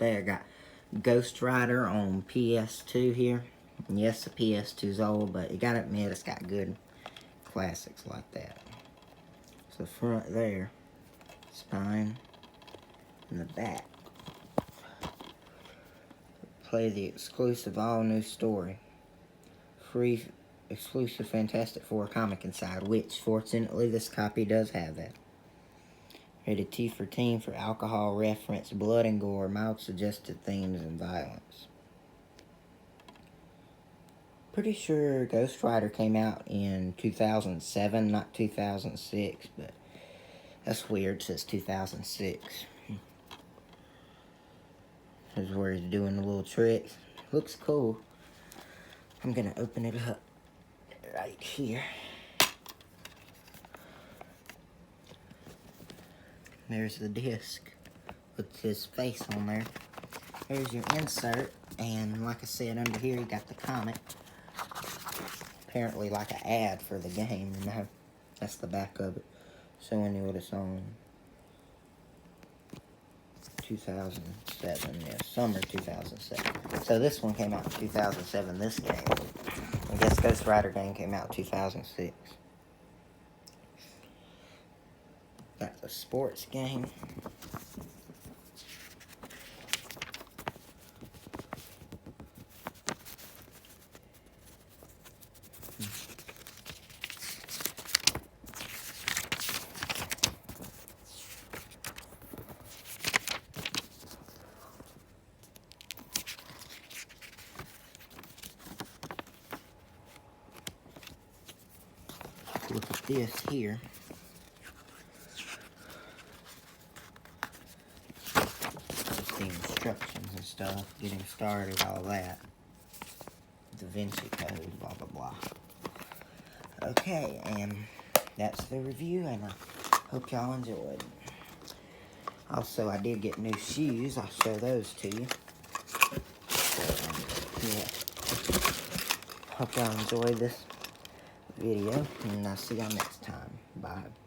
birthday. I got Ghost Rider on PS2 here. And yes, the PS2's old, but you gotta admit it's got good classics like that. So front there, spine, and the back. Play the exclusive all-new story. Free exclusive Fantastic Four comic inside, which fortunately this copy does have that. Rated T for teen for alcohol reference, blood and gore, mild suggested themes, and violence. Pretty sure Ghost Rider came out in 2007, not 2006, but that's weird, it says 2006. This is where he's doing the little tricks. Looks cool. I'm gonna open it up right here. There's the disc with his face on there. There's your insert, and like I said, under here you got the comic. Apparently like an ad for the game, you know. That's the back of it, showing you what it's on. 2007, yeah, summer 2007. So this one came out in 2007, this game. I guess Ghost Rider game came out in 2006. Got the sports game. Look at this here. Just the instructions and stuff, getting started, all that. Da Vinci Code, blah, blah, blah. Okay, and that's the review, and I hope y'all enjoyed. Also, I did get new shoes. I'll show those to you. So, yeah. Hope y'all enjoyed this video, and I'll see y'all next time. Bye.